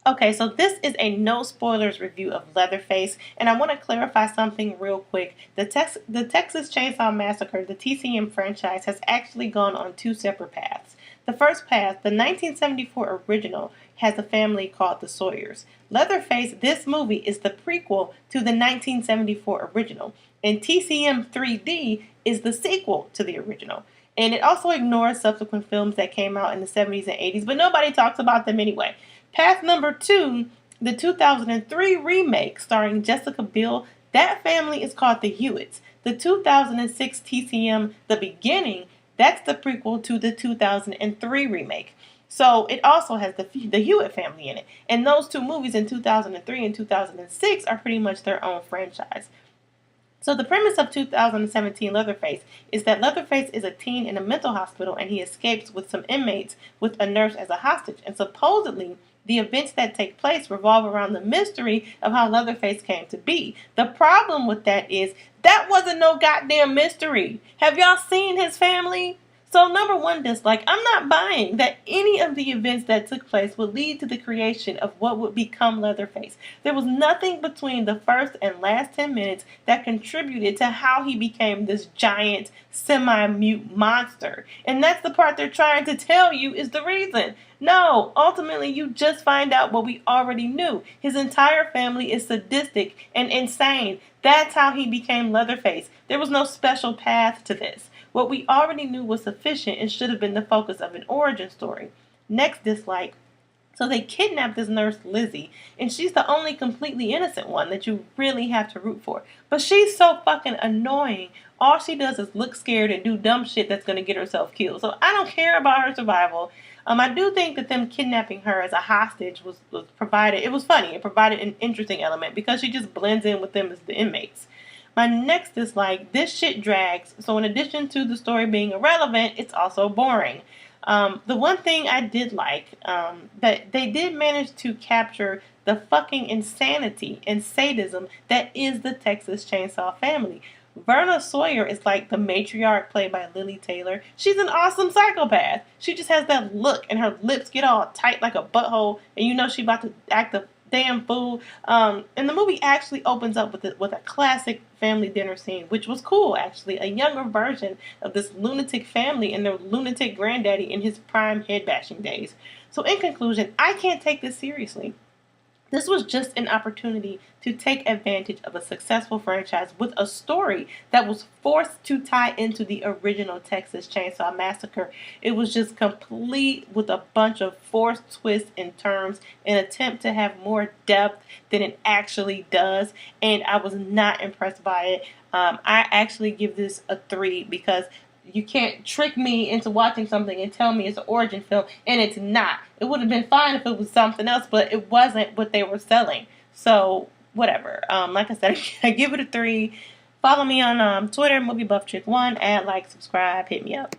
Okay, so this is a no spoilers review of Leatherface, and I want to clarify something real quick. The Texas Chainsaw Massacre, the TCM franchise, has actually gone on two separate paths. The first path, the 1974 original, has a family called the Sawyers. Leatherface, this movie, is the prequel to the 1974 original, and TCM 3D is the sequel to the original. And it also ignores subsequent films that came out in the 70s and 80s, but nobody talks about them anyway. Path number two, the 2003 remake starring Jessica Biel, that family is called the Hewitts. The 2006 TCM, The Beginning, that's the prequel to the 2003 remake. So it also has the Hewitt family in it. And those two movies in 2003 and 2006 are pretty much their own franchise. So the premise of 2017 Leatherface is that Leatherface is a teen in a mental hospital and he escapes with some inmates with a nurse as a hostage. And supposedly the events that take place revolve around the mystery of how Leatherface came to be. The problem with that is that wasn't no goddamn mystery. Have y'all seen his family? So number one dislike, I'm not buying that any of the events that took place would lead to the creation of what would become Leatherface. There was nothing between the first and last 10 minutes that contributed to how he became this giant semi-mute monster. And that's the part they're trying to tell you is the reason. No, ultimately you just find out what we already knew. His entire family is sadistic and insane. That's how he became Leatherface. There was no special path to this. What we already knew was sufficient and should have been the focus of an origin story. Next dislike. So they kidnapped this nurse, Lizzie, and she's the only completely innocent one that you really have to root for. But she's so fucking annoying. All she does is look scared and do dumb shit that's going to get herself killed. So I don't care about her survival. I do think that them kidnapping her as a hostage was provided. It was funny. It provided an interesting element because she just blends in with them as the inmates. My next dislike, this shit drags. So in addition to the story being irrelevant, it's also boring. The one thing I did like, that they did manage to capture the fucking insanity and sadism that is the Texas Chainsaw family. Verna Sawyer is like the matriarch played by Lily Taylor. She's an awesome psychopath. She just has that look and her lips get all tight like a butthole and you know she about to act a damn fool. And the movie actually opens up with a classic family dinner scene, which was cool actually. A younger version of this lunatic family and their lunatic granddaddy in his prime head bashing days. So in conclusion, I can't take this seriously. This was just an opportunity to take advantage of a successful franchise with a story that was forced to tie into the original Texas Chainsaw Massacre. It was just complete with a bunch of forced twists and turns, an attempt to have more depth than it actually does, and I was not impressed by it. I actually give this a 3 because you can't trick me into watching something and tell me it's an origin film, and it's not. It would have been fine if it was something else, but it wasn't what they were selling. So, whatever. Like I said, I give it a 3. Follow me on Twitter, MovieBuffChick1. Add, like, subscribe, hit me up.